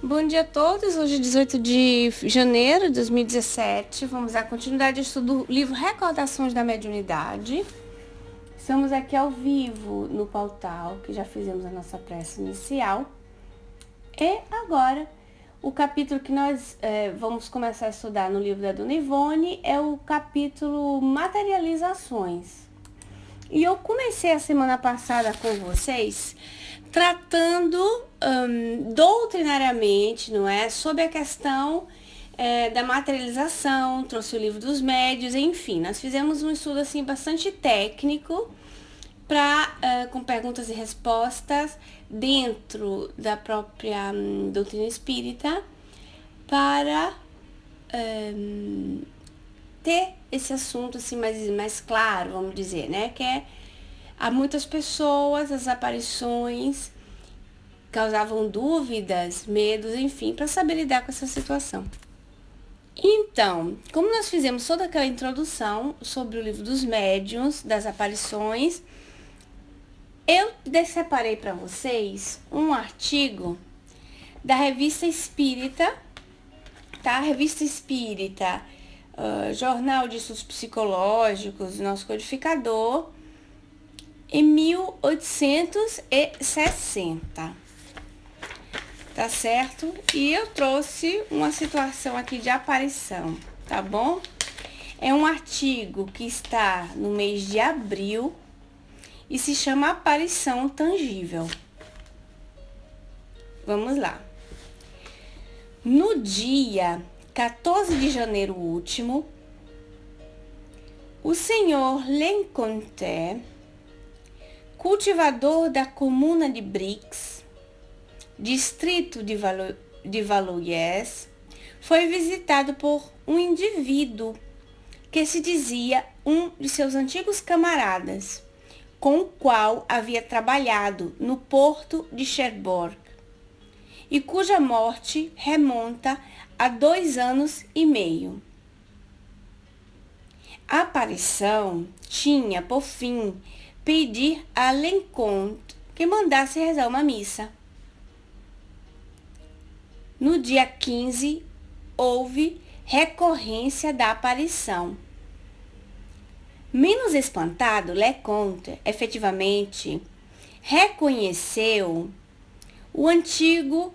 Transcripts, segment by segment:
Bom dia a todos, hoje é 18 de janeiro de 2017, vamos dar continuidade ao estudo do livro Recordações da Mediunidade. Estamos aqui ao vivo no portal, que já fizemos a nossa prece inicial. E agora, o capítulo que nós vamos começar a estudar no livro da Dona Ivone é o capítulo Materializações. E eu comecei a semana passada com vocês tratando doutrinariamente, não é, sobre a questão da materialização, trouxe o livro dos médios, enfim, nós fizemos um estudo assim bastante técnico com perguntas e respostas dentro da própria doutrina espírita para ter esse assunto assim mais claro, vamos dizer, né? Que há muitas pessoas, as aparições causavam dúvidas, medos, enfim, para saber lidar com essa situação. Então, como nós fizemos toda aquela introdução sobre o livro dos médiuns, das aparições, eu separei para vocês um artigo da Revista Espírita, tá? Revista Espírita, Jornal de Estudos Psicológicos, nosso codificador, em 1860, tá certo? E eu trouxe uma situação aqui de aparição, tá bom? É um artigo que está no mês de abril e se chama Aparição Tangível. Vamos lá. No dia 14 de janeiro último, o senhor Leconte, cultivador da comuna de Brix, distrito de Valois, foi visitado por um indivíduo que se dizia um de seus antigos camaradas, com o qual havia trabalhado no porto de Cherbourg, e cuja morte remonta a 2 anos e meio. A aparição tinha, por fim, pedir a Leconte que mandasse rezar uma missa. No dia 15, houve recorrência da aparição. Menos espantado, Leconte, efetivamente, reconheceu o antigo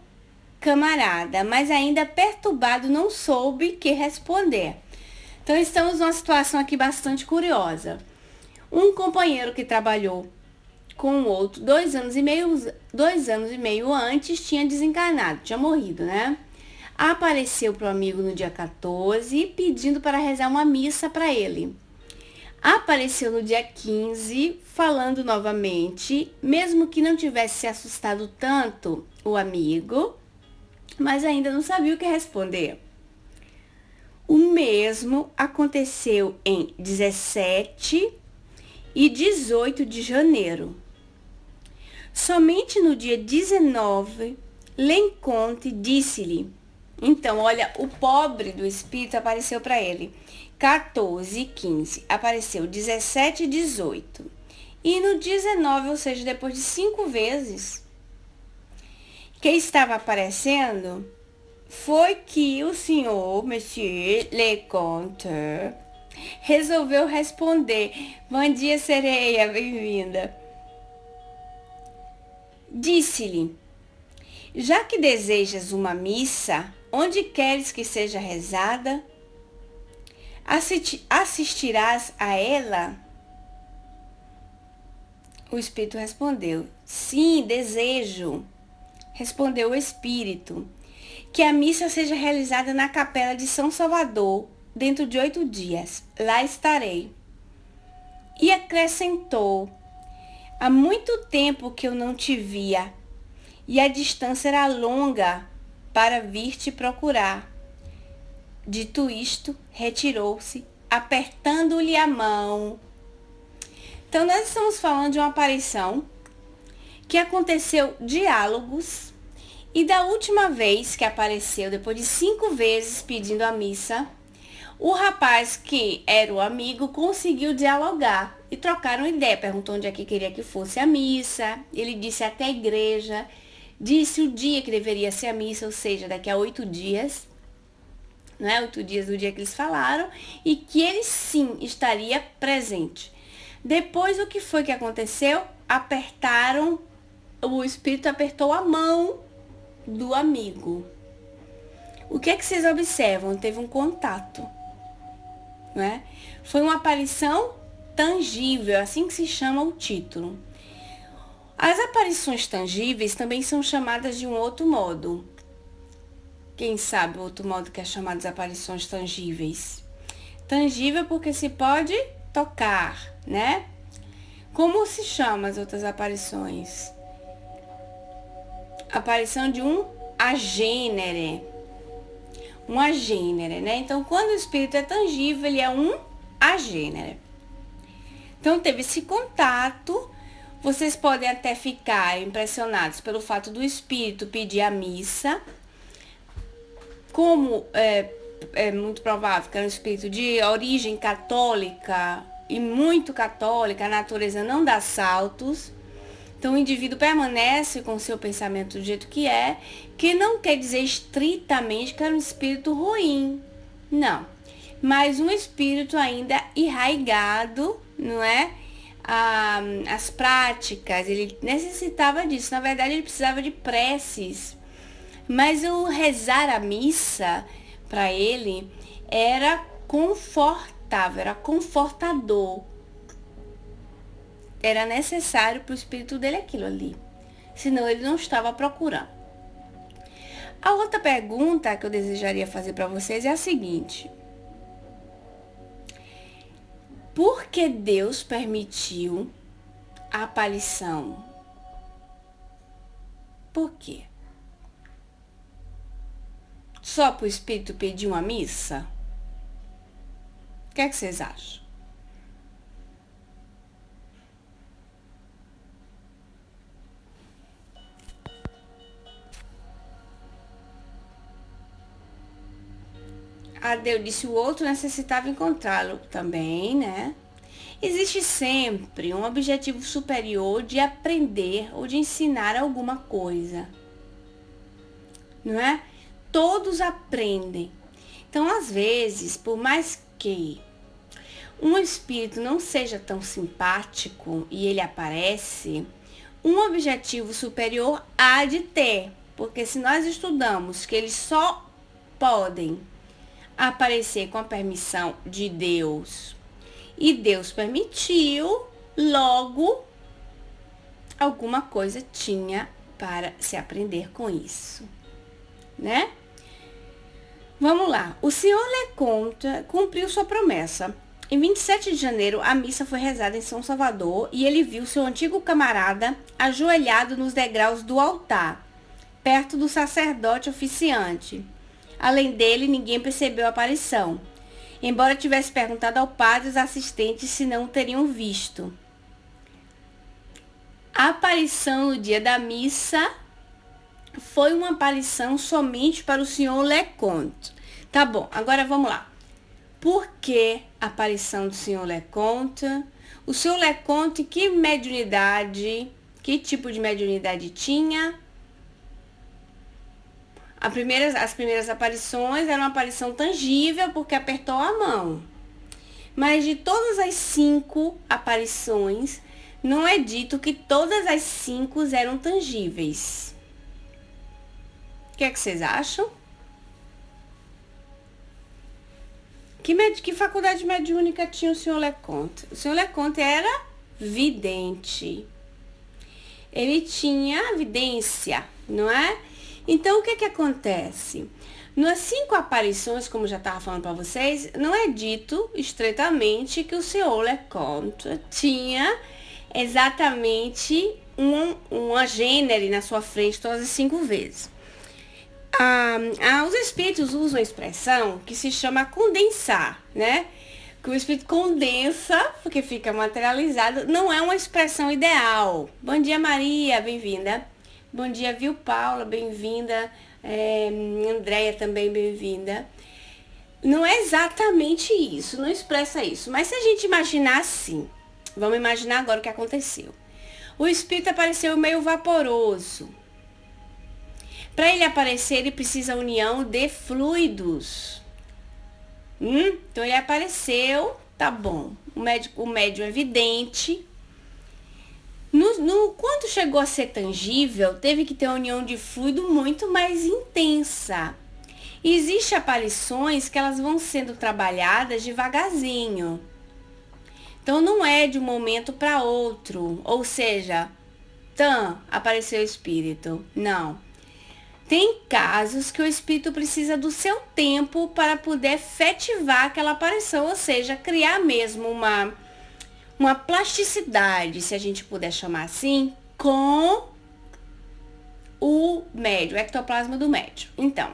camarada, mas ainda perturbado não soube que responder. Então, estamos numa situação aqui bastante curiosa. Um companheiro que trabalhou com o outro 2 anos e meio antes tinha desencarnado, tinha morrido, né? Apareceu para o amigo no dia 14 pedindo para rezar uma missa para ele. Apareceu no dia 15 falando novamente, mesmo que não tivesse se assustado tanto o amigo, mas ainda não sabia o que responder. O mesmo aconteceu em 17 e 18 de janeiro. Somente no dia 19, Leconte disse-lhe. Então, olha, o pobre do espírito apareceu para ele 14 e 15, apareceu 17 e 18. E no 19, ou seja, depois de 5 vezes que estava aparecendo, foi que o senhor, Monsieur Leconte, resolveu responder. Bom dia, sereia, bem-vinda. Disse-lhe, já que desejas uma missa, onde queres que seja rezada? Assistirás a ela? O espírito respondeu, sim, desejo. Respondeu o espírito, que a missa seja realizada na capela de São Salvador, dentro de 8 dias. Lá estarei. E acrescentou, há muito tempo que eu não te via, e a distância era longa para vir te procurar. Dito isto, retirou-se, apertando-lhe a mão. Então, nós estamos falando de uma aparição que aconteceu diálogos, e da última vez que apareceu, depois de 5 vezes pedindo a missa, o rapaz que era o amigo conseguiu dialogar e trocaram ideia. Perguntou onde é que queria que fosse a missa, ele disse até a igreja disse o dia que deveria ser a missa, ou seja, daqui a 8 dias, não é? 8 dias do dia que eles falaram, e que ele sim estaria presente. Depois, o que foi que aconteceu? O espírito apertou a mão do amigo. O que é que vocês observam? Teve um contato, não é? Foi uma aparição tangível, assim que se chama o título. As aparições tangíveis também são chamadas de um outro modo. Quem sabe o outro modo que é chamado de aparições tangíveis? Tangível porque se pode tocar, né? Como se chama as outras aparições? Aparição de um agênere. Um agênere, né? Então, quando o espírito é tangível, ele é um agênere. Então, teve esse contato. Vocês podem até ficar impressionados pelo fato do espírito pedir a missa. Como é muito provável que é um espírito de origem católica e muito católica, a natureza não dá saltos. Então, o indivíduo permanece com o seu pensamento do jeito que não quer dizer estritamente que era um espírito ruim. Não. Mas um espírito ainda irraigado, não é? As práticas, ele necessitava disso. Na verdade, ele precisava de preces. Mas o rezar a missa, para ele, era confortável, era confortador. Era necessário para o espírito dele aquilo ali. Senão ele não estava procurando. A outra pergunta que eu desejaria fazer para vocês é a seguinte. Por que Deus permitiu a aparição? Por quê? Só para o espírito pedir uma missa? O que é que vocês acham? Deus disse o outro necessitava encontrá-lo também, né? Existe sempre um objetivo superior de aprender ou de ensinar alguma coisa, não é? Todos aprendem. Então, às vezes, por mais que um espírito não seja tão simpático e ele aparece, um objetivo superior há de ter. Porque se nós estudamos que eles só podem aparecer com a permissão de Deus e Deus permitiu, logo alguma coisa tinha para se aprender com isso, né? Vamos lá. O senhor Leconte cumpriu sua promessa. Em 27 de janeiro, a missa foi rezada em São Salvador e ele viu seu antigo camarada ajoelhado nos degraus do altar, perto do sacerdote oficiante. Além dele, ninguém percebeu a aparição, embora tivesse perguntado ao padre e os assistentes se não o teriam visto. A aparição no dia da missa foi uma aparição somente para o senhor Leconte. Tá bom, agora vamos lá. Por que a aparição do senhor Leconte? O senhor Leconte, que tipo de mediunidade tinha? As primeiras aparições eram uma aparição tangível, porque apertou a mão. Mas de todas as 5 aparições, não é dito que todas as 5 eram tangíveis. O que é que vocês acham? Que faculdade mediúnica tinha o senhor Leconte? O senhor Leconte era vidente. Ele tinha vidência, não é? Então, o que que acontece? Nas 5 aparições, como já estava falando para vocês, não é dito estritamente que o senhor Leconte tinha exatamente uma gênere na sua frente todas as 5 vezes. Os espíritos usam a expressão que se chama condensar, né? Que o espírito condensa, porque fica materializado, não é uma expressão ideal. Bom dia, Maria, bem-vinda. Bom dia, viu, Paula, bem-vinda. Andréia também, bem-vinda. Não é exatamente isso, não expressa isso. Mas se a gente imaginar assim, vamos imaginar agora o que aconteceu. O espírito apareceu meio vaporoso, Para ele aparecer, ele precisa união de fluidos. Então ele apareceu, tá bom. O médium é vidente. Quando chegou a ser tangível, teve que ter uma união de fluido muito mais intensa. E existem aparições que elas vão sendo trabalhadas devagarzinho. Então não é de um momento para outro, ou seja, apareceu o espírito. Não. Tem casos que o espírito precisa do seu tempo para poder efetivar aquela aparição, ou seja, criar mesmo uma plasticidade, se a gente puder chamar assim, com o médium, o ectoplasma do médium. Então,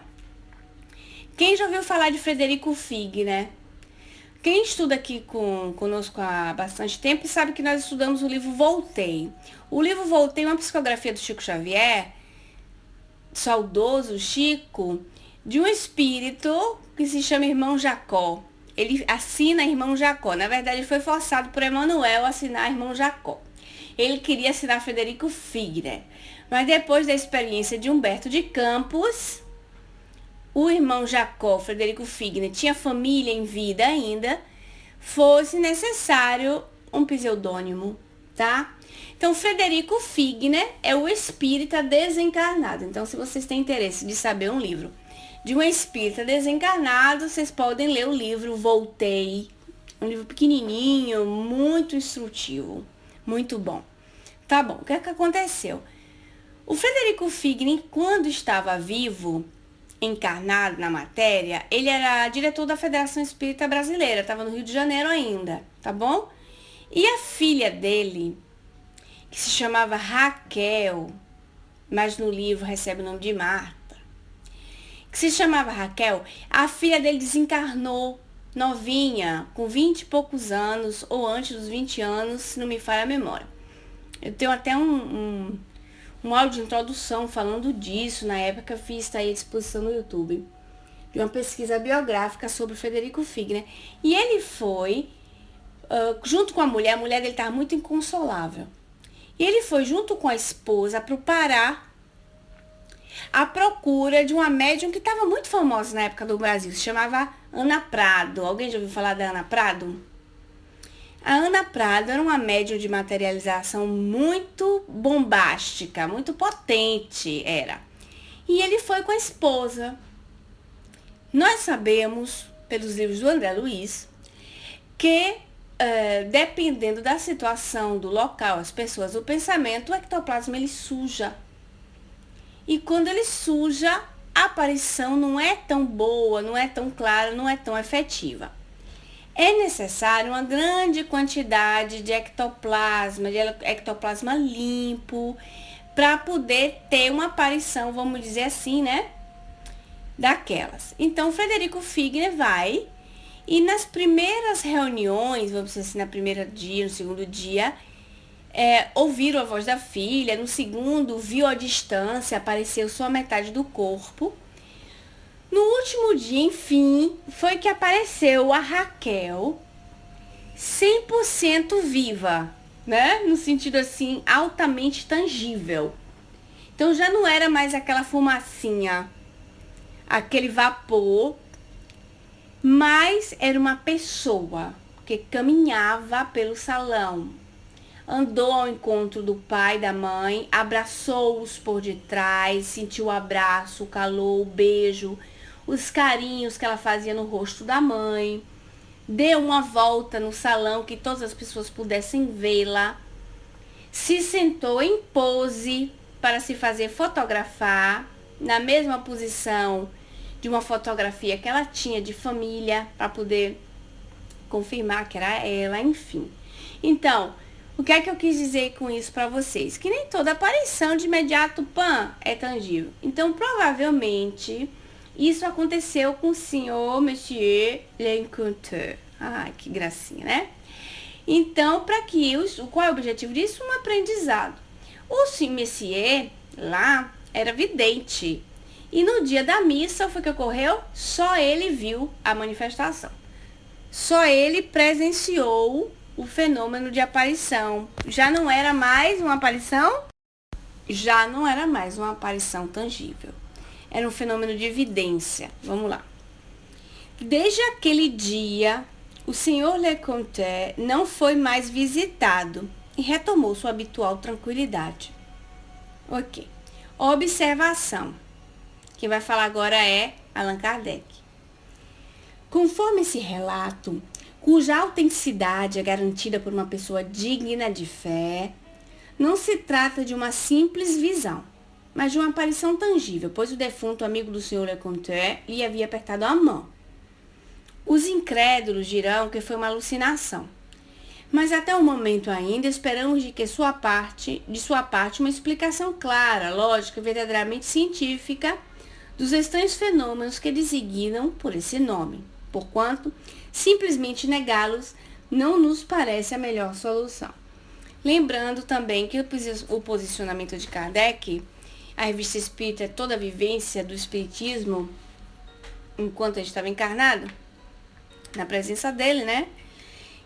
quem já ouviu falar de Frederico Figg, né? Quem estuda aqui conosco há bastante tempo sabe que nós estudamos o livro Voltei. O livro Voltei é uma psicografia do Chico Xavier, saudoso Chico, de um espírito que se chama Irmão Jacó. Ele assina Irmão Jacó. Na verdade, ele foi forçado por Emmanuel a assinar Irmão Jacó. Ele queria assinar Frederico Figg, né? Mas depois da experiência de Humberto de Campos, o irmão Jacó, Frederico Figg, né, tinha família em vida ainda, fosse necessário um pseudônimo, tá? Então, Frederico Figg, né, é o espírita desencarnado. Então, se vocês têm interesse de saber um livro de um espírita desencarnado, vocês podem ler o livro Voltei. Um livro pequenininho, muito instrutivo, muito bom. Tá bom, o que é que aconteceu? O Frederico Figg, quando estava vivo, encarnado na matéria, ele era diretor da Federação Espírita Brasileira, estava no Rio de Janeiro ainda, tá bom? E a filha dele, que se chamava Raquel, mas no livro recebe o nome de Marta, que se chamava Raquel, a filha dele desencarnou novinha, com 20 e poucos anos, ou antes dos 20 anos, se não me falha a memória. Eu tenho até um áudio de introdução falando disso, na época eu fiz, tá aí à disposição no YouTube, de uma pesquisa biográfica sobre o Frederico Figg, né? E ele foi, junto com a mulher dele estava muito inconsolável. E ele foi junto com a esposa para o Pará, à procura de uma médium que estava muito famosa na época do Brasil, se chamava Ana Prado. Alguém já ouviu falar da Ana Prado? A Ana Prado era uma médium de materialização muito bombástica, muito potente, era. E ele foi com a esposa. Nós sabemos, pelos livros do André Luiz, que dependendo da situação, do local, as pessoas, o pensamento, o ectoplasma ele suja. E quando ele suja, a aparição não é tão boa, não é tão clara, não é tão efetiva. É necessário uma grande quantidade de ectoplasma limpo, para poder ter uma aparição, vamos dizer assim, né? Daquelas. Então, Frederico Figg vai, e nas primeiras reuniões, vamos dizer assim, no segundo dia, ouviram a voz da filha, no segundo, viu a distância, apareceu só a metade do corpo. No último dia, enfim, foi que apareceu a Raquel 100% viva, né? No sentido assim, altamente tangível. Então já não era mais aquela fumacinha, aquele vapor, mas era uma pessoa que caminhava pelo salão. Andou ao encontro do pai e da mãe, abraçou-os por detrás, sentiu o abraço, o calor, o beijo, os carinhos que ela fazia no rosto da mãe. Deu uma volta no salão que todas as pessoas pudessem vê-la. Se sentou em pose para se fazer fotografar, na mesma posição de uma fotografia que ela tinha de família, para poder confirmar que era ela, enfim. Então, o que é que eu quis dizer com isso para vocês? Que nem toda aparição de imediato, é tangível. Então, provavelmente, isso aconteceu com o senhor Monsieur Lecoultre. Ai, que gracinha, né? Então, qual é o objetivo disso? Um aprendizado. O senhor Messier, lá, era vidente. E no dia da missa, foi o que ocorreu? Só ele viu a manifestação. Só ele presenciou o fenômeno de aparição. Já não era mais uma aparição? Já não era mais uma aparição tangível. Era um fenômeno de evidência. Vamos lá. Desde aquele dia, o Sr. Leconte não foi mais visitado e retomou sua habitual tranquilidade. Ok. Observação. Quem vai falar agora é Allan Kardec. Conforme esse relato, cuja autenticidade é garantida por uma pessoa digna de fé, não se trata de uma simples visão, mas de uma aparição tangível, pois o defunto amigo do Sr. Leconte lhe havia apertado a mão. Os incrédulos dirão que foi uma alucinação, mas até o momento ainda esperamos de sua parte uma explicação clara, lógica e verdadeiramente científica dos estranhos fenômenos que designam por esse nome, porquanto simplesmente negá-los não nos parece a melhor solução. Lembrando também que o posicionamento de Kardec, a Revista Espírita é toda a vivência do Espiritismo enquanto ele estava encarnado, na presença dele, né?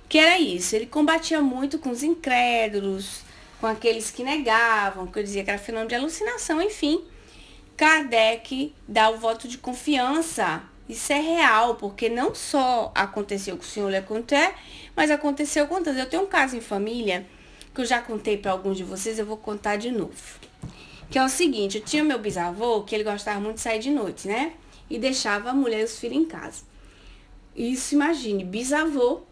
Que era isso, ele combatia muito com os incrédulos, com aqueles que negavam, que eu dizia que era fenômeno de alucinação, enfim. Kardec dá o voto de confiança. Isso é real, porque não só aconteceu com o Sr. Leconte, mas aconteceu com outras. Eu tenho um caso em família, que eu já contei para alguns de vocês, eu vou contar de novo. Que é o seguinte, eu tinha meu bisavô, que ele gostava muito de sair de noite, né? E deixava a mulher e os filhos em casa. Isso, imagine, bisavô.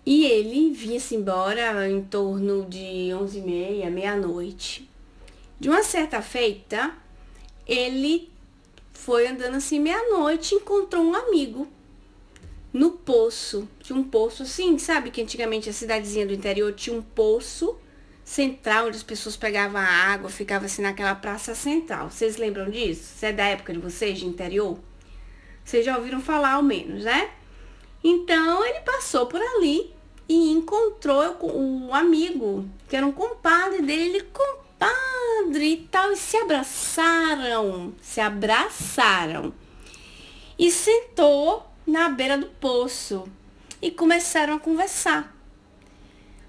E ele vinha-se embora em torno de 11h30, meia-noite. De uma certa feita, ele foi andando assim meia-noite e encontrou um amigo no poço. Tinha um poço assim, sabe que antigamente a cidadezinha do interior tinha um poço central onde as pessoas pegavam a água, ficava assim naquela praça central. Vocês lembram disso? Isso é da época de vocês, de interior? Vocês já ouviram falar ao menos, né? Então ele passou por ali e encontrou um amigo, que era um compadre dele, ele compadre e tal, e se abraçaram, e sentou na beira do poço e começaram a conversar.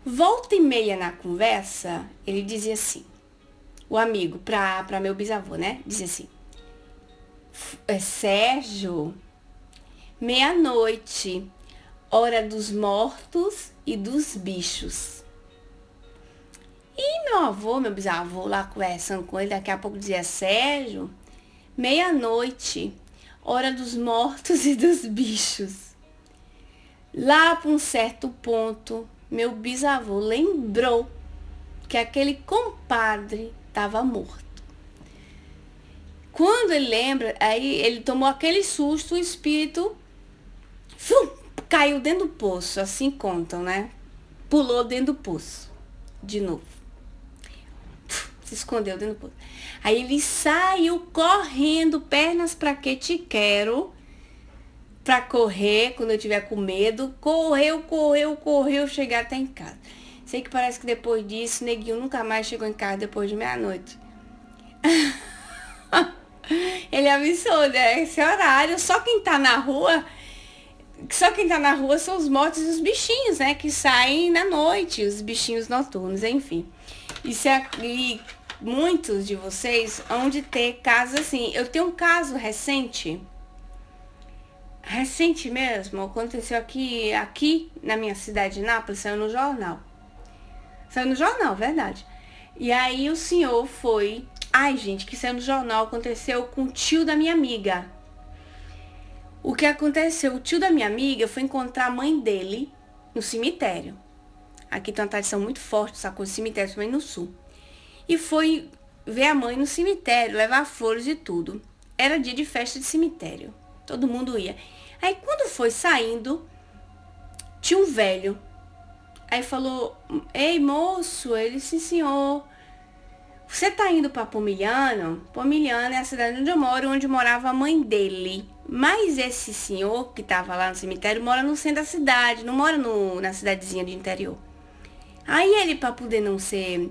Volta e meia na conversa, ele dizia assim, o amigo, para meu bisavô, né? Dizia assim, Sérgio, meia-noite, hora dos mortos e dos bichos. E meu bisavô lá conversando com ele, daqui a pouco dizia, Sérgio, meia-noite, hora dos mortos e dos bichos. Lá para um certo ponto, meu bisavô lembrou que aquele compadre estava morto. Quando ele lembra, aí ele tomou aquele susto, o espírito caiu dentro do poço, assim contam, né? Pulou dentro do poço, de novo. Se escondeu dentro do poço. Aí ele saiu correndo, pernas pra que te quero, pra correr, quando eu tiver com medo. Correu, chegar até em casa. Sei que parece que depois disso, Neguinho nunca mais chegou em casa depois de meia-noite. Ele avisou, né? Esse horário, só quem tá na rua são os mortos e os bichinhos, né? Que saem na noite, os bichinhos noturnos, enfim. E muitos de vocês hão de ter casos assim. Eu tenho um caso recente mesmo, aconteceu aqui na minha cidade de Nápoles, saiu no jornal, verdade. E aí o senhor foi, que saiu no jornal, aconteceu com o tio da minha amiga. O que aconteceu? O tio da minha amiga foi encontrar a mãe dele no cemitério. Aqui tem uma tradição muito forte, essa coisa de cemitério, também no sul. E foi ver a mãe no cemitério, levar flores e tudo. Era dia de festa de cemitério. Todo mundo ia. Aí quando foi saindo, tinha um velho. Aí falou, ei moço, ele, sim senhor. Você tá indo pra Pomiliano? Pomiliano é a cidade onde eu moro, onde morava a mãe dele. Mas esse senhor que tava lá no cemitério mora no centro da cidade, não mora na cidadezinha de interior. Aí ele, pra poder não ser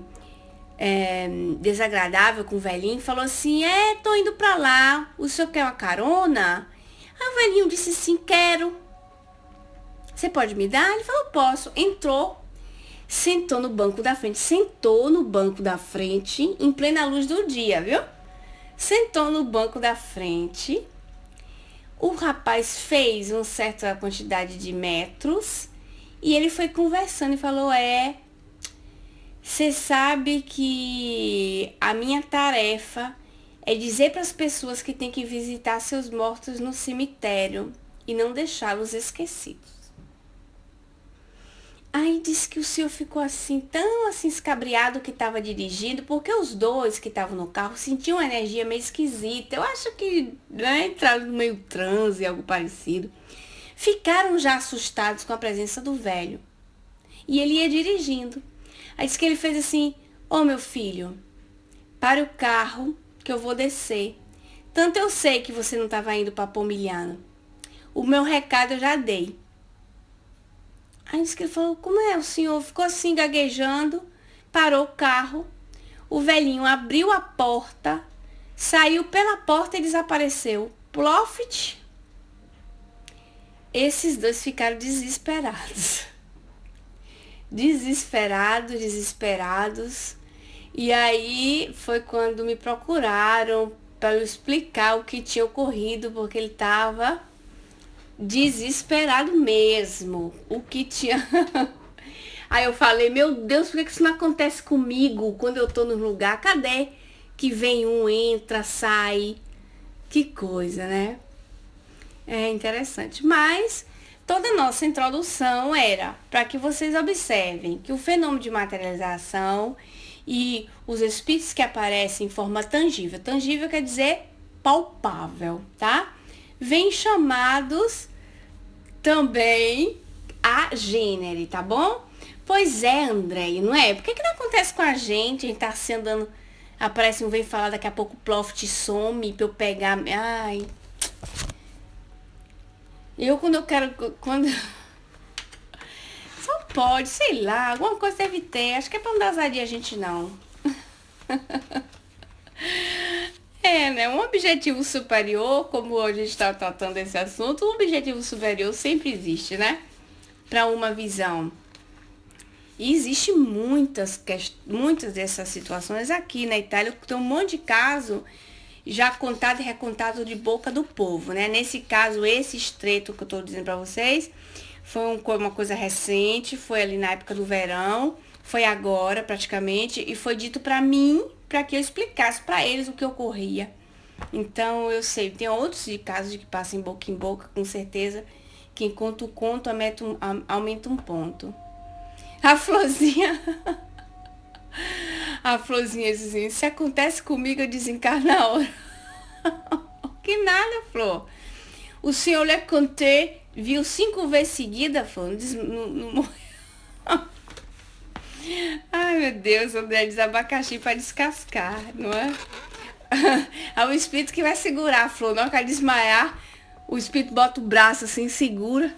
desagradável com o velhinho, falou assim, tô indo pra lá, o senhor quer uma carona? Aí o velhinho disse sim, quero. Você pode me dar? Ele falou, posso. Entrou, sentou no banco da frente, em plena luz do dia, viu? sentou no banco da frente. O rapaz fez uma certa quantidade de metros e ele foi conversando e falou: você sabe que a minha tarefa é dizer para as pessoas que tem que visitar seus mortos no cemitério e não deixá-los esquecidos. Aí disse que o senhor ficou assim, tão assim escabriado que estava dirigindo, porque os dois que estavam no carro sentiam uma energia meio esquisita. Eu acho que, né, entraram no meio transe, algo parecido. Ficaram já assustados com a presença do velho. E ele ia dirigindo. Aí disse que ele fez assim: ô meu filho, pare o carro que eu vou descer. Tanto eu sei que você não estava indo para Pomigliano. O meu recado eu já dei. Aí disse que ele falou: como é? O senhor ficou assim gaguejando, parou o carro, o velhinho abriu a porta, saiu pela porta e desapareceu. Ploft! Esses dois ficaram desesperados. Desesperados. E aí foi quando me procuraram para eu explicar o que tinha ocorrido, porque ele estava desesperado mesmo. O que tinha. Aí eu falei: meu Deus, por que isso não acontece comigo quando eu tô no lugar? Cadê que vem um, entra, sai? Que coisa, né? É interessante. Mas toda a nossa introdução era para que vocês observem que o fenômeno de materialização e os espíritos que aparecem em forma tangível. Tangível quer dizer palpável, tá? Vêm chamados também a gênero, tá bom? Pois é, André, não é? Por que não acontece com a gente? A gente tá assim andando, aparece um vem falar, daqui a pouco o Ploft some pra eu pegar. Ai. Quando eu quero. Quando. Só pode, sei lá, alguma coisa deve ter. Acho que é pra não dar azadia a gente não. Né? Um objetivo superior, como hoje a gente está tratando esse assunto, um objetivo superior sempre existe, né? Para uma visão. E existe muitas dessas situações aqui na Itália, tem um monte de caso já contado e recontado de boca do povo, né? Nesse caso, esse estreito que eu tô dizendo para vocês, foi uma coisa recente, foi ali na época do verão, foi agora praticamente, e foi dito para mim, para que eu explicasse para eles o que ocorria. Então eu sei, tem outros casos de que passam boca em boca, com certeza, que enquanto o conto aumenta um ponto. A Florzinha diz assim: se acontece comigo, eu desencarno na hora. Que nada, Flor. O senhor Le Conte viu 5 vezes seguida, Flor, não morreu. Ai, meu Deus, André, diz abacaxi para descascar, não é? É o espírito que vai segurar a Flor. Na hora que ela desmaiar, o espírito bota o braço assim, segura.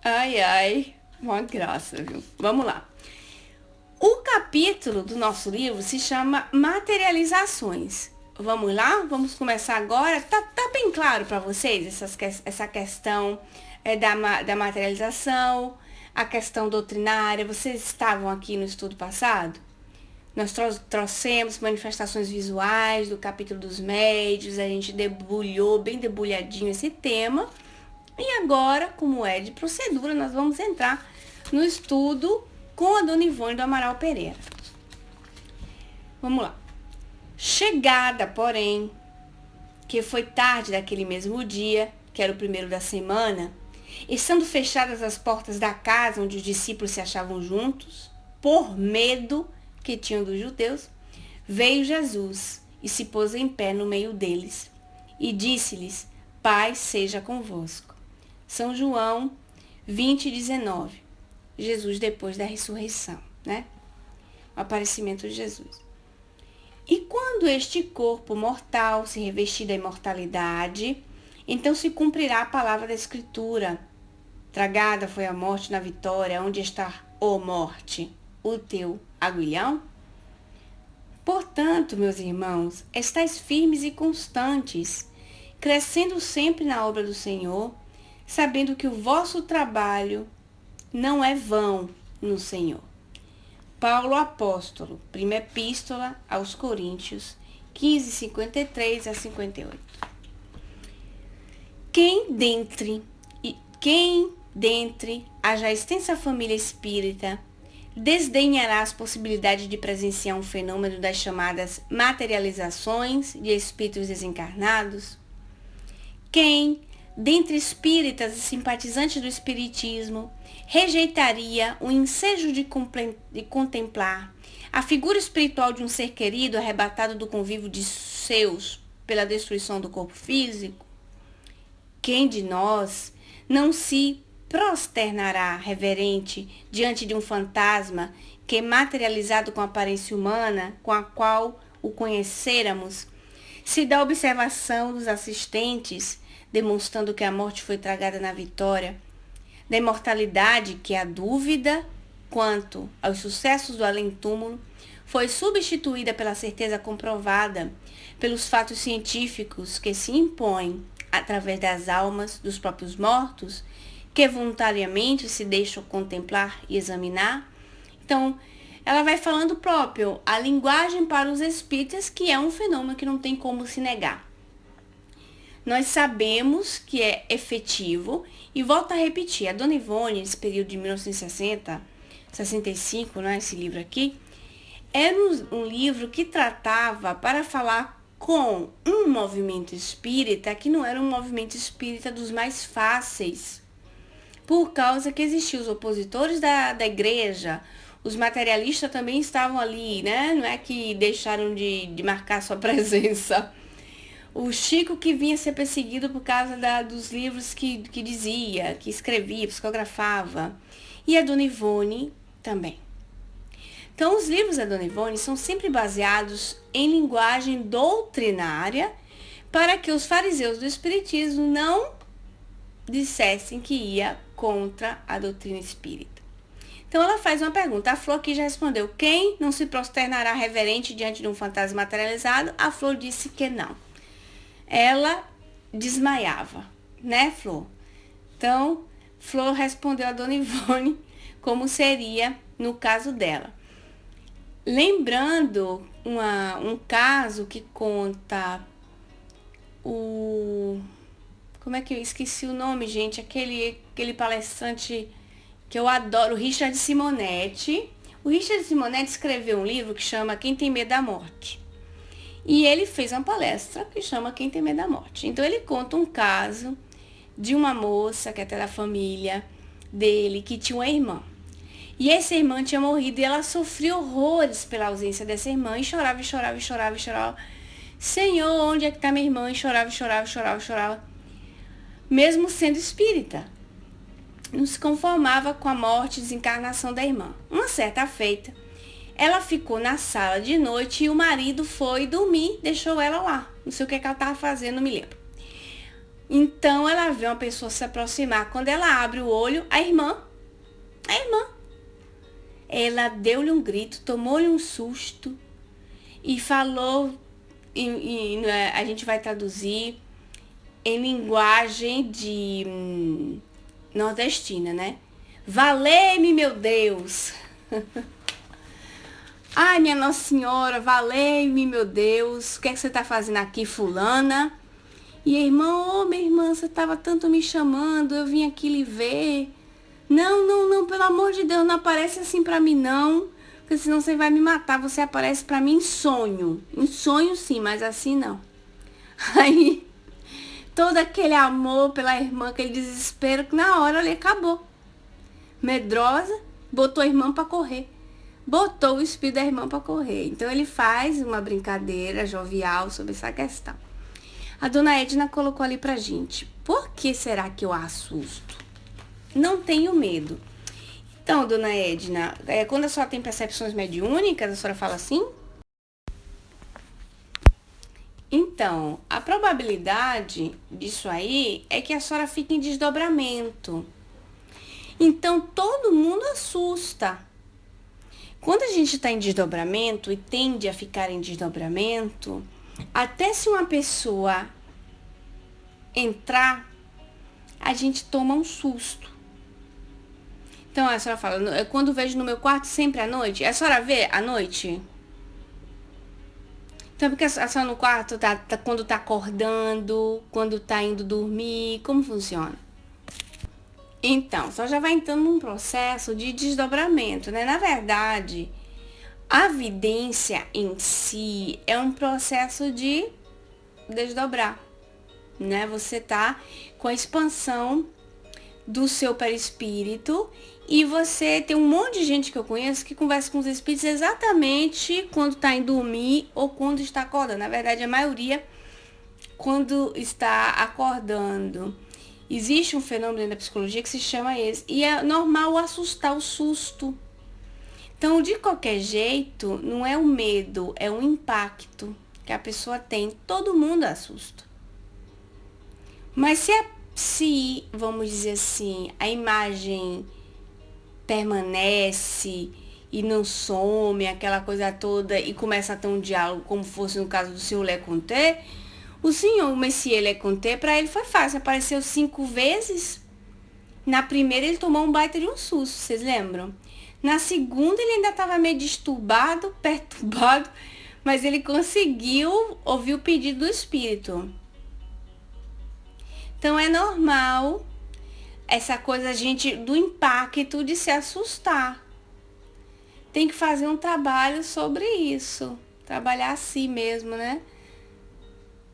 Ai, uma graça, viu? Vamos lá. O capítulo do nosso livro se chama Materializações. Vamos lá? Vamos começar agora. Tá bem claro para vocês essa questão da materialização, a questão doutrinária? Vocês estavam aqui no estudo passado? Nós trouxemos manifestações visuais do capítulo dos médios, a gente debulhou, bem debulhadinho esse tema. E agora, como é de procedura, nós vamos entrar no estudo com a Dona Ivone do Amaral Pereira. Vamos lá. Chegada, porém, que foi tarde daquele mesmo dia, que era o primeiro da semana, estando fechadas as portas da casa onde os discípulos se achavam juntos, por medo que tinham dos judeus, veio Jesus e se pôs em pé no meio deles e disse-lhes: paz seja convosco. São João 20:19. Jesus depois da ressurreição, né? O aparecimento de Jesus. E quando este corpo mortal se revestir da imortalidade, então se cumprirá a palavra da Escritura: tragada foi a morte na vitória, onde está, ó morte, o teu aguilhão? Portanto, meus irmãos, estais firmes e constantes, crescendo sempre na obra do Senhor, sabendo que o vosso trabalho não é vão no Senhor. Paulo Apóstolo, primeira epístola aos Coríntios, 15, 53 a 58. Quem dentre a já extensa família espírita desdenhará as possibilidades de presenciar um fenômeno das chamadas materializações de espíritos desencarnados? Quem, dentre espíritas e simpatizantes do espiritismo, rejeitaria o ensejo de contemplar a figura espiritual de um ser querido arrebatado do convívio de seus pela destruição do corpo físico? Quem de nós não se prosternará reverente diante de um fantasma que, materializado com aparência humana, com a qual o conhecêramos, se dá observação dos assistentes, demonstrando que a morte foi tragada na vitória, da imortalidade que a dúvida quanto aos sucessos do além-túmulo foi substituída pela certeza comprovada pelos fatos científicos que se impõem através das almas dos próprios mortos, que voluntariamente se deixam contemplar e examinar. Então, ela vai falando próprio a linguagem para os espíritas, que é um fenômeno que não tem como se negar. Nós sabemos que é efetivo, e volto a repetir, a Dona Ivone, nesse período de 1960, 65, né, esse livro aqui, era um livro que tratava para falar com um movimento espírita que não era um movimento espírita dos mais fáceis, por causa que existiam os opositores da igreja, os materialistas também estavam ali, né? Não é que deixaram de marcar sua presença. O Chico, que vinha ser perseguido por causa dos livros que dizia, que escrevia, psicografava. E a Dona Ivone também. Então, os livros da Dona Ivone são sempre baseados em linguagem doutrinária para que os fariseus do Espiritismo não dissessem que ia contra a doutrina espírita. Então, ela faz uma pergunta. A Flor aqui já respondeu: quem não se prosternará reverente diante de um fantasma materializado? A Flor disse que não. Ela desmaiava, né, Flor? Então, Flor respondeu a Dona Ivone como seria no caso dela. Lembrando um caso que conta como é que eu esqueci o nome, gente? Aquele palestrante que eu adoro, o Richard Simonetti. O Richard Simonetti escreveu um livro que chama Quem Tem Medo da Morte. E ele fez uma palestra que chama Quem Tem Medo da Morte. Então, ele conta um caso de uma moça, que é até da família dele, que tinha uma irmã. E essa irmã tinha morrido e ela sofria horrores pela ausência dessa irmã. E chorava, e chorava, e chorava, e chorava. Senhor, onde é que está minha irmã? E chorava, e chorava, e chorava, e chorava. Mesmo sendo espírita. Não se conformava com a morte e desencarnação da irmã. Uma certa feita, ela ficou na sala de noite e o marido foi dormir, deixou ela lá. Não sei o que ela estava fazendo, não me lembro. Então, ela vê uma pessoa se aproximar. Quando ela abre o olho, a irmã, ela deu-lhe um grito, tomou-lhe um susto e falou, a gente vai traduzir em linguagem de nordestina, né? Valei-me, meu Deus! Ai, minha Nossa Senhora, valei-me, meu Deus! O que é que você tá fazendo aqui, fulana? E a irmã, minha irmã, você tava tanto me chamando, eu vim aqui lhe ver. Não, pelo amor de Deus, não aparece assim pra mim, não. Porque senão você vai me matar. Você aparece pra mim em sonho. Em sonho, sim, mas assim não. Aí, todo aquele amor pela irmã, aquele desespero, que na hora ali acabou. Medrosa, botou a irmã pra correr. Botou o espírito da irmã pra correr. Então, ele faz uma brincadeira jovial sobre essa questão. A dona Edna colocou ali pra gente: por que será que eu a assusto? Não tenho medo. Então, dona Edna, quando a senhora tem percepções mediúnicas, a senhora fala assim? Então, a probabilidade disso aí é que a senhora fique em desdobramento. Então, todo mundo assusta. Quando a gente está em desdobramento e tende a ficar em desdobramento, até se uma pessoa entrar, a gente toma um susto. Então, a senhora fala, quando vejo no meu quarto sempre à noite, a senhora vê à noite? Então, porque a sua no quarto quando tá acordando, quando tá indo dormir, como funciona? Então, só já vai entrando num processo de desdobramento, né? Na verdade, a vidência em si é um processo de desdobrar, né? Você tá com a expansão do seu perispírito e você tem um monte de gente que eu conheço que conversa com os espíritos exatamente quando tá em dormir ou quando está acordando. Na verdade, a maioria quando está acordando. Existe um fenômeno da psicologia que se chama esse. E é normal assustar, o susto. Então, de qualquer jeito, não é o medo, é o impacto que a pessoa tem. Todo mundo assusta. Mas se, vamos dizer assim, a imagem permanece e não some, aquela coisa toda, e começa a ter um diálogo, como fosse no caso do senhor Leconte, o senhor Messier Leconte, para ele foi fácil, apareceu 5 vezes. Na primeira ele tomou um baita de um susto, vocês lembram? Na segunda ele ainda estava meio disturbado, perturbado, mas ele conseguiu ouvir o pedido do espírito. Então é normal essa coisa, gente, do impacto de se assustar. Tem que fazer um trabalho sobre isso, trabalhar assim mesmo, né?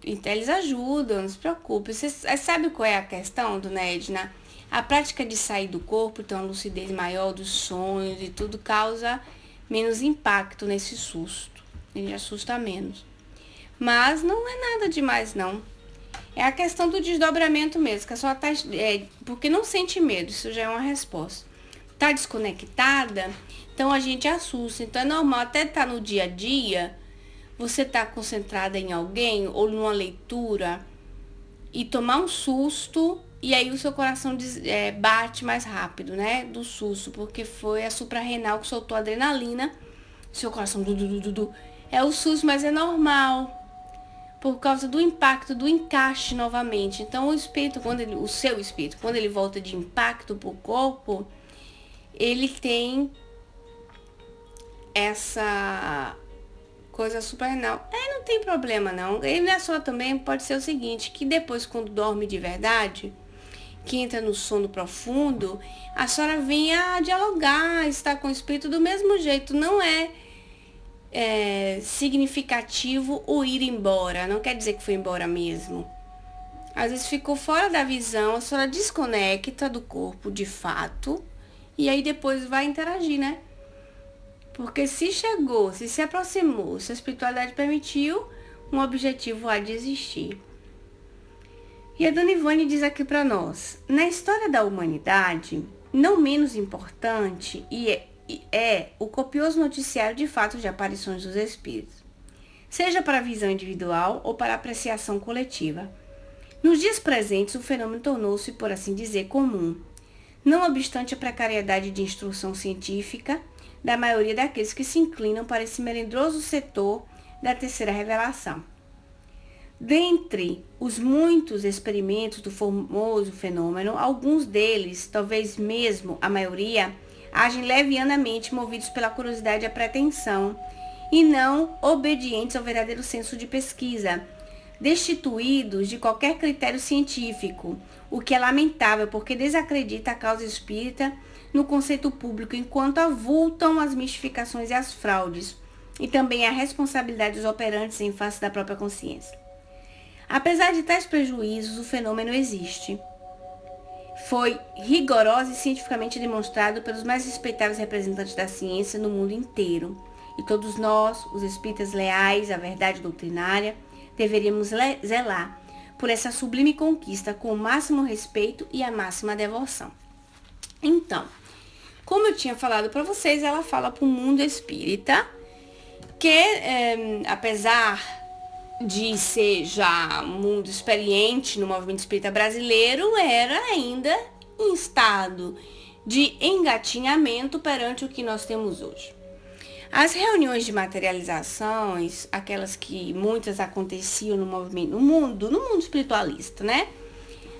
Então eles ajudam, não se preocupe. Você sabe qual é a questão, dona Edna? A prática de sair do corpo, ter uma lucidez maior dos sonhos e tudo, causa menos impacto nesse susto. Ele assusta menos. Mas não é nada demais, não. É a questão do desdobramento mesmo, que a sua tá, porque não sente medo, isso já é uma resposta. Tá desconectada, então a gente assusta. Então é normal até estar no dia a dia, você tá concentrada em alguém ou numa leitura e tomar um susto e aí o seu coração bate mais rápido, né? Do susto, porque foi a suprarrenal que soltou a adrenalina, seu coração é o susto, mas é normal. Por causa do impacto, do encaixe novamente. Então o espírito, o seu espírito, quando ele volta de impacto pro corpo, ele tem essa coisa supernal. Aí não tem problema não. E não é só também, pode ser o seguinte, que depois quando dorme de verdade, que entra no sono profundo, a senhora vem a dialogar, estar com o espírito do mesmo jeito. Não é significativo o ir embora, não quer dizer que foi embora mesmo. Às vezes ficou fora da visão, a senhora desconecta do corpo de fato e aí depois vai interagir, né? Porque se chegou, se aproximou, se a espiritualidade permitiu, um objetivo há de existir. E a dona Ivone diz aqui para nós, na história da humanidade, não menos importante é o copioso noticiário de fatos de aparições dos espíritos, seja para a visão individual ou para a apreciação coletiva. Nos dias presentes, o fenômeno tornou-se, por assim dizer, comum, não obstante a precariedade de instrução científica da maioria daqueles que se inclinam para esse melindroso setor da terceira revelação. Dentre os muitos experimentos do famoso fenômeno, alguns deles, talvez mesmo a maioria, agem levianamente movidos pela curiosidade e a pretensão, e não obedientes ao verdadeiro senso de pesquisa, destituídos de qualquer critério científico, o que é lamentável porque desacredita a causa espírita no conceito público, enquanto avultam as mistificações e as fraudes, e também a responsabilidade dos operantes em face da própria consciência. Apesar de tais prejuízos, o fenômeno existe. Foi rigoroso e cientificamente demonstrado pelos mais respeitáveis representantes da ciência no mundo inteiro. E todos nós, os espíritas leais à verdade doutrinária, deveríamos zelar por essa sublime conquista com o máximo respeito e a máxima devoção. Então, como eu tinha falado para vocês, ela fala para o mundo espírita que, apesar de ser já um mundo experiente no movimento espírita brasileiro, era ainda em estado de engatinhamento perante o que nós temos hoje. As reuniões de materializações, aquelas que muitas aconteciam no movimento, no mundo espiritualista, né?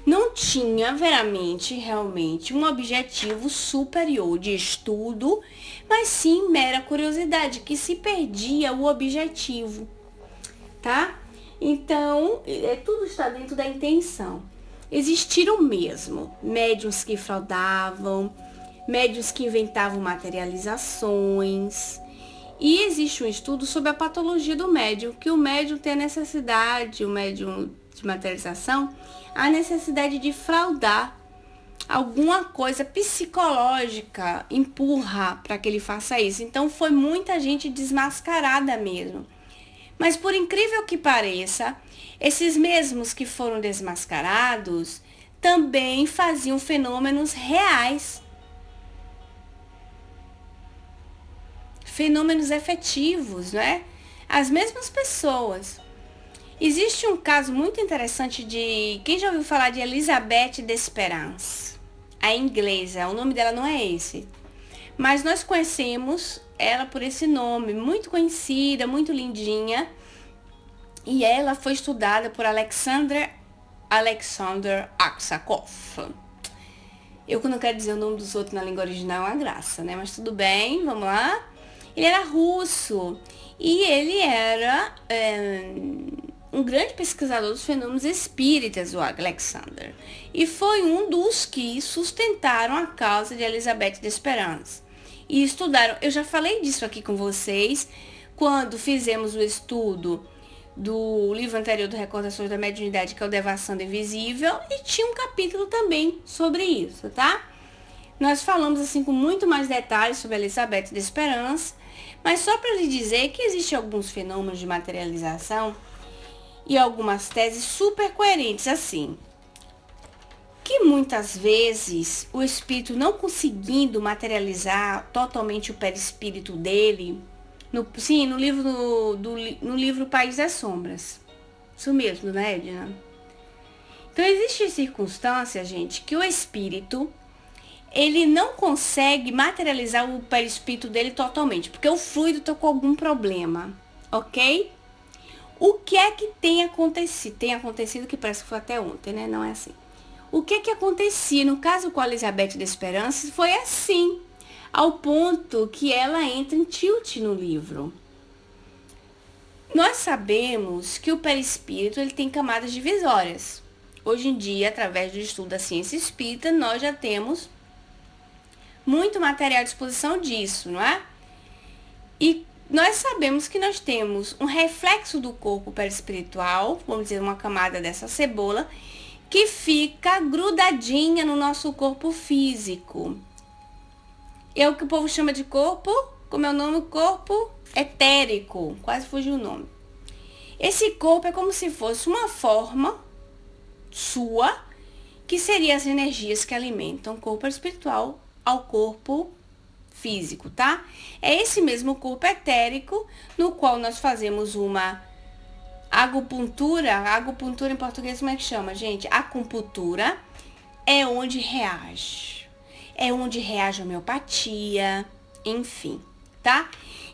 Não tinha realmente um objetivo superior de estudo, mas sim mera curiosidade, que se perdia o objetivo. tá? Então, tudo está dentro da intenção. Existiram mesmo médiuns que fraudavam, médiuns que inventavam materializações. E existe um estudo sobre a patologia do médium, que o médium tem a necessidade, o médium de materialização, a necessidade de fraudar. Alguma coisa psicológica empurra para que ele faça isso. Então foi muita gente desmascarada mesmo. Mas por incrível que pareça, esses mesmos que foram desmascarados também faziam fenômenos reais. Fenômenos efetivos, né? As mesmas pessoas. Existe um caso muito interessante de... Quem já ouviu falar de Elizabeth Desperance? A inglesa, o nome dela não é esse. Mas nós conhecemos ela por esse nome, muito conhecida, muito lindinha. E ela foi estudada por Alexander Aksakov. Eu que não quero dizer o nome dos outros na língua original é uma graça, né? Mas tudo bem, vamos lá. Ele era russo e ele era um grande pesquisador dos fenômenos espíritas, o Alexander. E foi um dos que sustentaram a causa de Elizabeth Desperance. E estudaram, eu já falei disso aqui com vocês, quando fizemos o estudo do livro anterior do Recordações da Mediunidade, que é o Devassando Invisível, e tinha um capítulo também sobre isso, tá? Nós falamos assim com muito mais detalhes sobre Elizabeth Desperance, mas só para lhe dizer que existem alguns fenômenos de materialização e algumas teses super coerentes assim, que muitas vezes o espírito não conseguindo materializar totalmente o perispírito dele, no livro País das Sombras, isso mesmo, né, Edna? Então existe circunstância, gente, que o espírito ele não consegue materializar o perispírito dele totalmente, porque o fluido está com algum problema, ok? O que é que tem acontecido? Tem acontecido que parece que foi até ontem, né? Não é assim. O que é que acontecia? No caso com a Elizabeth Desperance, foi assim, ao ponto que ela entra em tilt no livro. Nós sabemos que o perispírito ele tem camadas divisórias. Hoje em dia, através do estudo da ciência espírita, nós já temos muito material à disposição disso, não é? E nós sabemos que nós temos um reflexo do corpo perispiritual, vamos dizer, uma camada dessa cebola, que fica grudadinha no nosso corpo físico. É o que o povo chama de corpo, como é o nome, corpo etérico, quase fugiu o nome. Esse corpo é como se fosse uma forma sua, que seria as energias que alimentam o corpo espiritual ao corpo físico, tá? É esse mesmo corpo etérico no qual nós fazemos uma acupuntura. Acupuntura em português como é que chama, gente? Acupuntura é onde reage. É onde reage a homeopatia, enfim, tá?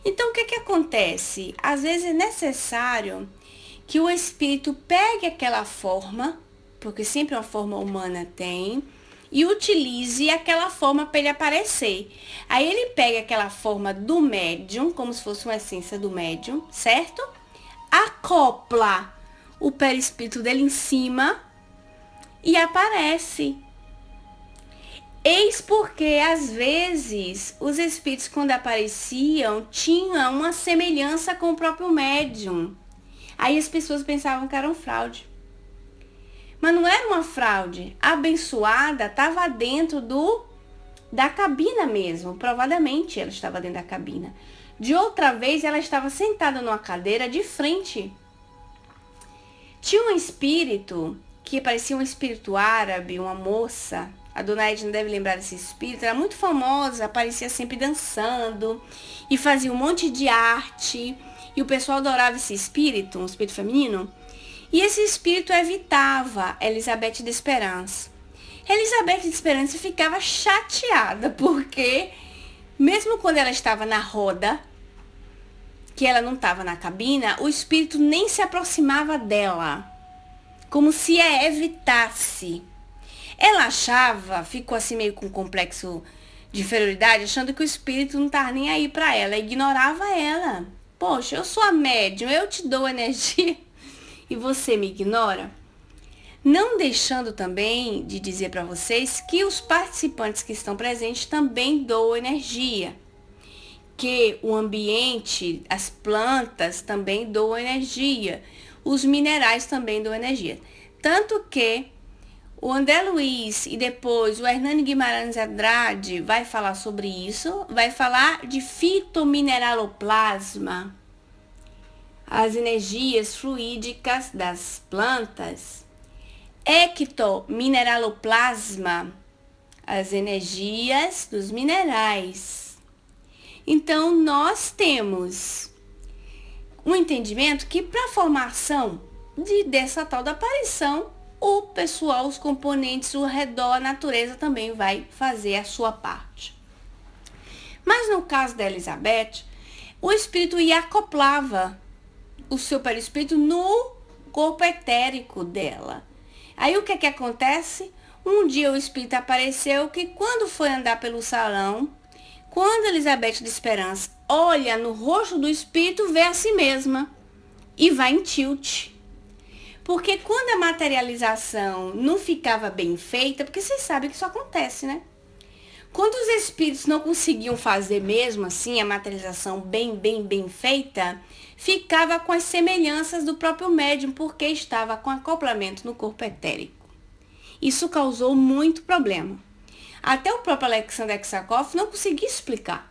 Então, o que acontece? Às vezes é necessário que o espírito pegue aquela forma, porque sempre uma forma humana tem, e utilize aquela forma para ele aparecer. Aí ele pega aquela forma do médium, como se fosse uma essência do médium, certo? Acopla o perispírito dele em cima e aparece. Eis porque, às vezes, os espíritos, quando apareciam, tinham uma semelhança com o próprio médium. Aí as pessoas pensavam que era um fraude. Mas não era uma fraude. A abençoada estava dentro da cabina mesmo. Provadamente ela estava dentro da cabina. De outra vez, ela estava sentada numa cadeira de frente. Tinha um espírito que parecia um espírito árabe, uma moça. A dona Edna deve lembrar desse espírito. Era muito famosa, aparecia sempre dançando e fazia um monte de arte. E o pessoal adorava esse espírito, um espírito feminino. E esse espírito evitava Elizabeth Desperance. Elizabeth Desperance ficava chateada, porque mesmo quando ela estava na roda, que ela não estava na cabina, o espírito nem se aproximava dela, como se a evitasse. Ela achava, ficou assim meio com complexo de inferioridade, achando que o espírito não estava nem aí para ela, ignorava ela. Poxa, eu sou a médium, eu te dou energia e você me ignora? Não deixando também de dizer para vocês que os participantes que estão presentes também doam energia, que o ambiente, as plantas também doam energia, os minerais também doam energia. Tanto que o André Luiz e depois o Hernani Guimarães Andrade vai falar sobre isso, vai falar de fitomineraloplasma, as energias fluídicas das plantas, ectomineraloplasma, as energias dos minerais. Então, nós temos um entendimento que para a formação dessa tal da aparição, o pessoal, os componentes ao redor, a natureza também vai fazer a sua parte. Mas no caso da Elizabeth, o espírito ia acoplava o seu perispírito no corpo etérico dela. Aí o que é que acontece? Um dia o espírito apareceu que quando foi andar pelo salão, quando Elizabeth de Esperança olha no rosto do espírito, vê a si mesma e vai em tilt. Porque quando a materialização não ficava bem feita, porque vocês sabem que isso acontece, né? Quando os espíritos não conseguiam fazer mesmo assim a materialização bem feita, ficava com as semelhanças do próprio médium, porque estava com acoplamento no corpo etérico. Isso causou muito problema. Até o próprio Alexander Aksakov não conseguia explicar.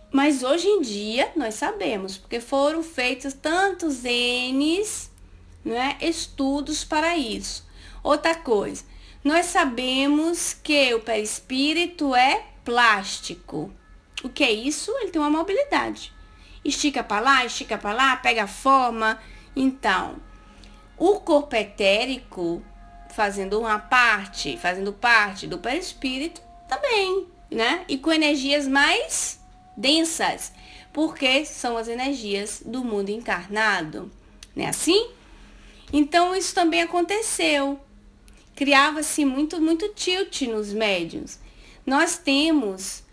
Mas hoje em dia nós sabemos, porque foram feitos tantos estudos para isso. Outra coisa, nós sabemos que o perispírito é plástico. O que é isso? Ele tem uma mobilidade. Estica para lá, pega forma. Então, o corpo etérico fazendo parte do perispírito também, né? E com energias mais densas, porque são as energias do mundo encarnado, não é assim? Então, isso também aconteceu. Criava-se muito tilt nos médiuns. Nós temos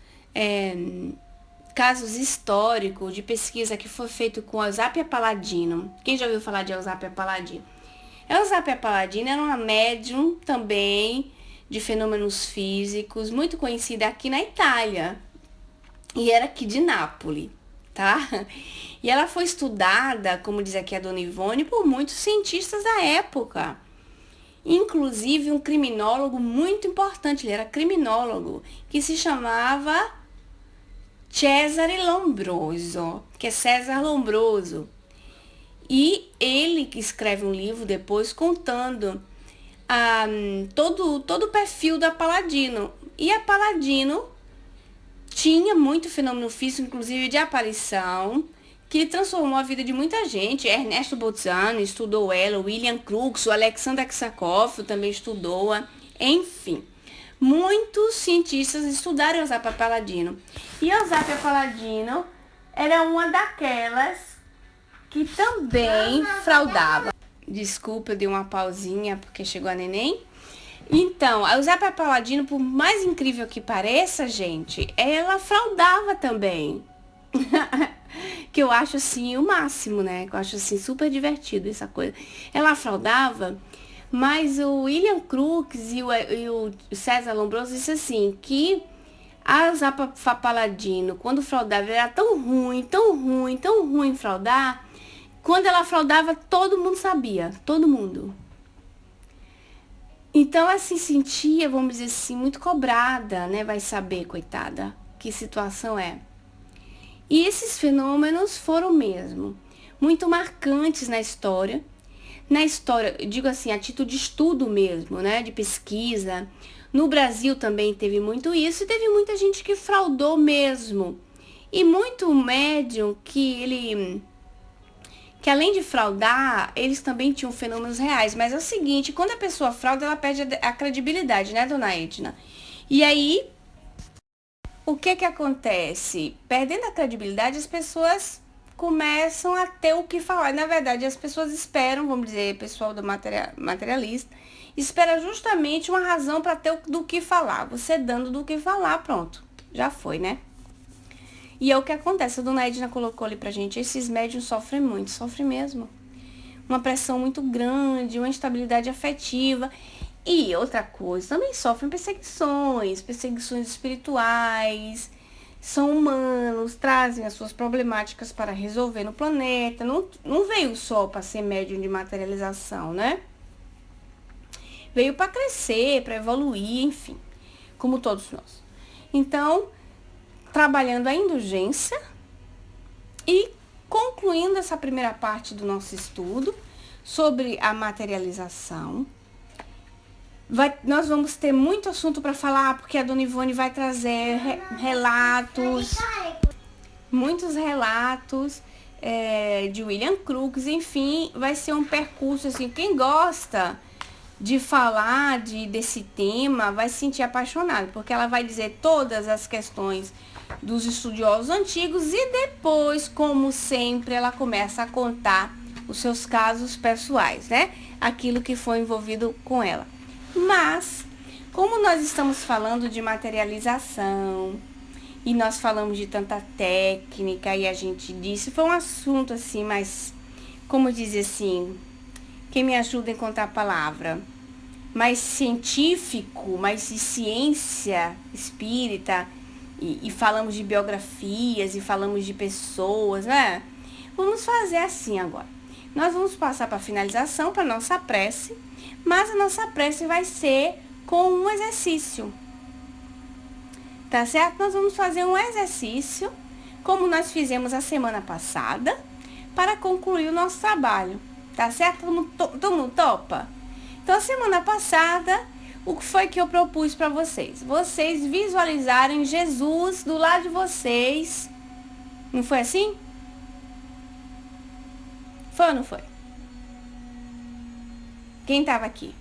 casos históricos de pesquisa que foi feito com Eusápia Palladino. Quem já ouviu falar de Eusápia Palladino? Eusápia Palladino era uma médium também de fenômenos físicos, muito conhecida aqui na Itália. E era aqui de Nápoles, tá? E ela foi estudada, como diz aqui a Dona Ivone, por muitos cientistas da época. Inclusive um criminólogo muito importante, ele era criminólogo, que se chamava Cesare Lombroso, que é César Lombroso. E ele escreve um livro depois contando todo o perfil da Palladino. E a Palladino tinha muito fenômeno físico, inclusive de aparição, que transformou a vida de muita gente. Ernesto Bolzano estudou ela, William Crookes, o Alexander Aksakov também estudou-a, enfim. Muitos cientistas estudaram Eusápia Palladino. E Eusápia Palladino era uma daquelas que também fraudava. Desculpa, eu dei uma pausinha porque chegou a neném. Então, a Eusápia Palladino, por mais incrível que pareça, gente, ela fraudava também. Que eu acho assim o máximo, né? Que eu acho assim super divertido essa coisa. Ela fraudava, mas o William Crookes e o César Lombroso disse assim, que a Eusápia Palladino, quando fraudava, era tão ruim fraudar. Quando ela fraudava, todo mundo sabia, todo mundo. Então ela se sentia, vamos dizer assim, muito cobrada, né? Vai saber, coitada, que situação é. E esses fenômenos foram mesmo muito marcantes na história. Na história, eu digo assim, a título de estudo mesmo, né? De pesquisa. No Brasil também teve muito isso e teve muita gente que fraudou mesmo. E muito médium que além de fraudar, eles também tinham fenômenos reais. Mas é o seguinte, quando a pessoa frauda, ela perde a credibilidade, né, dona Edna? E aí, o que acontece? Perdendo a credibilidade, as pessoas começam a ter o que falar. Na verdade, as pessoas esperam, vamos dizer, pessoal do materialista, espera justamente uma razão para ter do que falar. Você dando do que falar, pronto, já foi, né? E é o que acontece, a dona Edna colocou ali pra gente, esses médiuns sofrem muito, sofrem mesmo. Uma pressão muito grande, uma instabilidade afetiva. E outra coisa, também sofrem perseguições espirituais, são humanos, trazem as suas problemáticas para resolver no planeta. Não veio só para ser médium de materialização, né? Veio para crescer, para evoluir, enfim, como todos nós. Então, trabalhando a indulgência e concluindo essa primeira parte do nosso estudo sobre a materialização. Nós vamos ter muito assunto para falar, porque a dona Ivone vai trazer relatos, muitos relatos de William Crookes, enfim, vai ser um percurso assim, quem gosta de falar desse tema vai se sentir apaixonado, porque ela vai dizer todas as questões dos estudiosos antigos e depois, como sempre, ela começa a contar os seus casos pessoais, né? Aquilo que foi envolvido com ela. Mas, como nós estamos falando de materialização e nós falamos de tanta técnica e a gente disse, foi um assunto assim, mas, como dizer assim, quem me ajuda a encontrar a palavra? Mais científico, mais de ciência espírita, e falamos de biografias, e falamos de pessoas, né? Vamos fazer assim agora. Nós vamos passar para a finalização, para a nossa prece, mas a nossa prece vai ser com um exercício. Tá certo? Nós vamos fazer um exercício, como nós fizemos a semana passada, para concluir o nosso trabalho. Tá certo? Todo mundo topa? Então, a semana passada, o que foi que eu propus para vocês? Vocês visualizarem Jesus do lado de vocês. Não foi assim? Foi ou não foi? Quem estava aqui?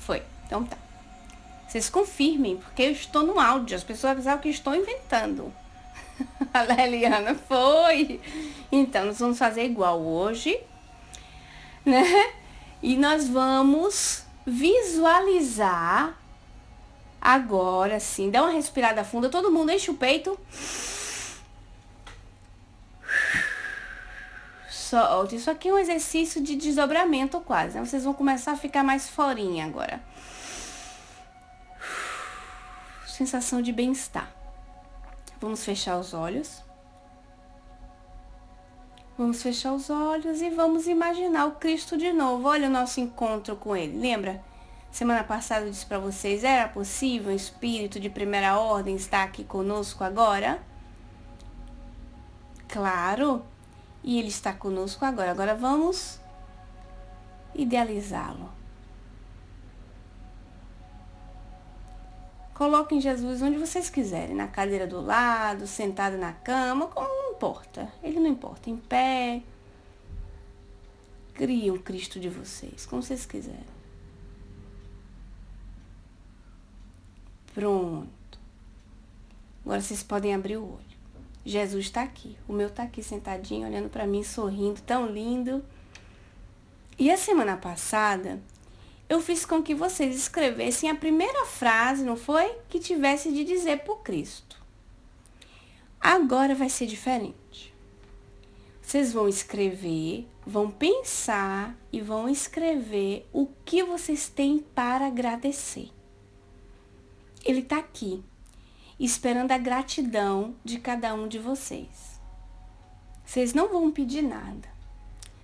Foi. Então tá. Vocês confirmem, porque eu estou no áudio. As pessoas pensavam que eu estou inventando. A Leliana foi. Então, nós vamos fazer igual hoje, né? E nós vamos visualizar agora, assim, dá uma respirada funda, todo mundo enche o peito. Solte. Isso aqui é um exercício de desdobramento quase, né? Vocês vão começar a ficar mais forinha agora. Sensação de bem-estar. Vamos fechar os olhos. Vamos fechar os olhos e vamos imaginar o Cristo de novo. Olha o nosso encontro com ele. Lembra? Semana passada eu disse para vocês, era possível um espírito de primeira ordem estar aqui conosco agora? Claro. E ele está conosco agora. Agora vamos idealizá-lo. Coloquem Jesus onde vocês quiserem, na cadeira do lado, sentado na cama, como não importa. Ele não importa, em pé. Criem um Cristo de vocês, como vocês quiserem. Pronto. Agora vocês podem abrir o olho. Jesus está aqui. O meu está aqui sentadinho, olhando para mim, sorrindo, tão lindo. E a semana passada, eu fiz com que vocês escrevessem a primeira frase, não foi? Que tivesse de dizer por Cristo. Agora vai ser diferente. Vocês vão escrever, vão pensar e vão escrever o que vocês têm para agradecer. Ele está aqui, esperando a gratidão de cada um de vocês. Vocês não vão pedir nada.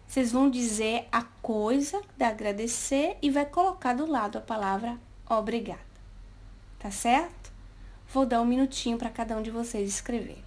Vocês vão dizer a coisa de agradecer e vai colocar do lado a palavra obrigada. Tá certo? Vou dar um minutinho para cada um de vocês escrever.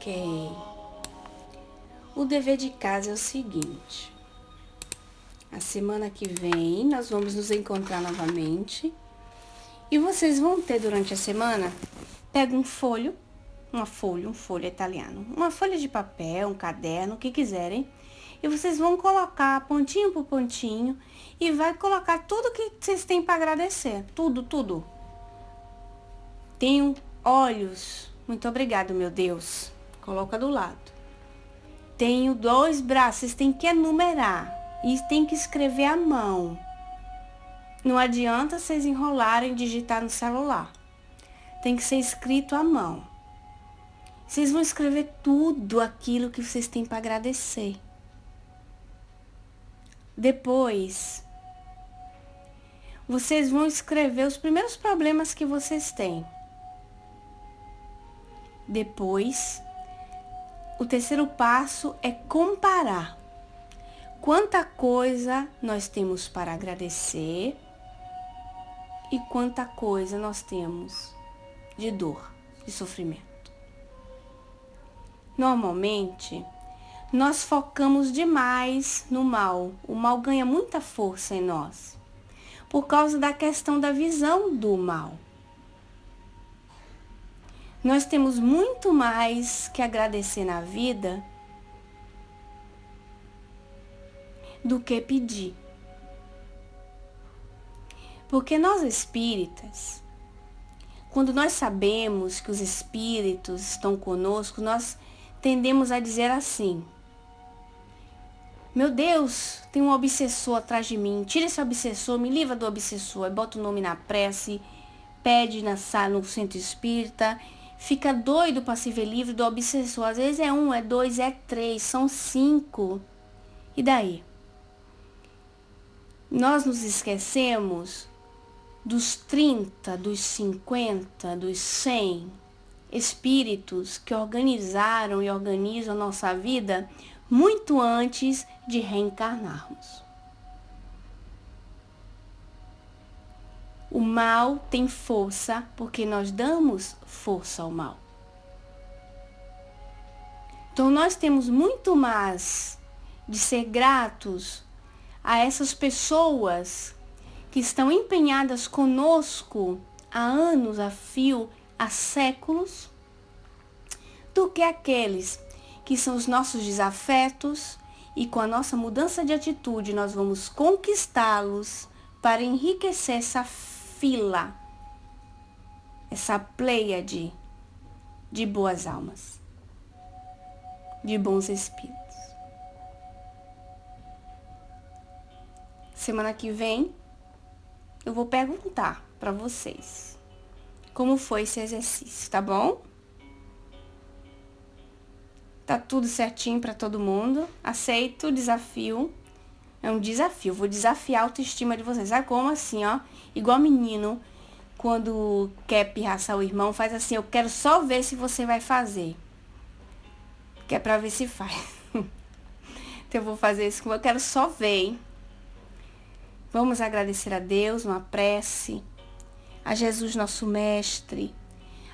Ok. O dever de casa é o seguinte. A semana que vem nós vamos nos encontrar novamente. E vocês vão ter durante a semana, pega um folho italiano, uma folha de papel, um caderno, o que quiserem. E vocês vão colocar pontinho por pontinho e vai colocar tudo que vocês têm para agradecer. Tudo. Tenho olhos. Muito obrigado, meu Deus. Coloca do lado. Tenho 2 braços. Vocês têm que enumerar. E tem que escrever à mão. Não adianta vocês enrolarem e digitar no celular. Tem que ser escrito à mão. Vocês vão escrever tudo aquilo que vocês têm para agradecer. Depois, vocês vão escrever os primeiros problemas que vocês têm. Depois, o terceiro passo é comparar. Quanta coisa nós temos para agradecer e quanta coisa nós temos de dor, de sofrimento. Normalmente, nós focamos demais no mal. O mal ganha muita força em nós, por causa da questão da visão do mal. Nós temos muito mais que agradecer na vida do que pedir. Porque nós espíritas, quando nós sabemos que os espíritos estão conosco, nós tendemos a dizer assim: meu Deus, tem um obsessor atrás de mim, tira esse obsessor, me livra do obsessor. Aí bota o nome na prece, pede na sala, no centro espírita, fica doido para se ver livre do obsessor. Às vezes é 1, é 2, é 3, são 5. E daí? Nós nos esquecemos dos 30, dos 50, dos 100 espíritos que organizaram e organizam a nossa vida muito antes de reencarnarmos. O mal tem força porque nós damos força ao mal. Então nós temos muito mais de ser gratos a essas pessoas que estão empenhadas conosco há anos, a fio, há séculos, do que aqueles que são os nossos desafetos e com a nossa mudança de atitude nós vamos conquistá-los para enriquecer essa fila, essa pleiade de boas almas, de bons espíritos. Semana que vem eu vou perguntar para vocês como foi esse exercício, tá bom? Tá tudo certinho para todo mundo? Aceito o desafio. É um desafio, vou desafiar a autoestima de vocês. Sabe como assim, ó? Igual menino, quando quer pirraçar o irmão, faz assim: eu quero só ver se você vai fazer. Que é pra ver se faz. Então eu vou fazer isso, eu quero só ver, hein? Vamos agradecer a Deus, uma prece, a Jesus nosso Mestre,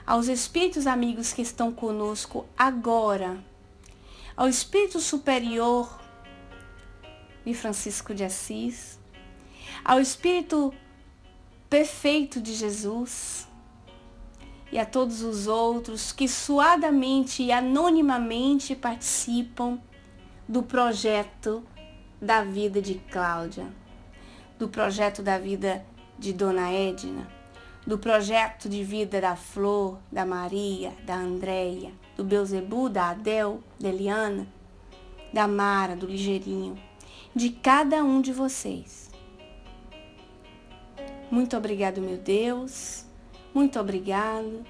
aos Espíritos amigos que estão conosco agora, ao Espírito Superior de Francisco de Assis, ao Espírito Perfeito de Jesus e a todos os outros que suadamente e anonimamente participam do projeto da vida de Cláudia, do projeto da vida de Dona Edna, do projeto de vida da Flor, da Maria, da Andréia, do Beuzebu, da Adel, da Eliana, da Mara, do Ligeirinho, de cada um de vocês. Muito obrigado, meu Deus, muito obrigado.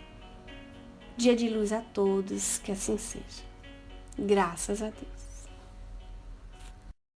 Dia de luz a todos, que assim seja. Graças a Deus.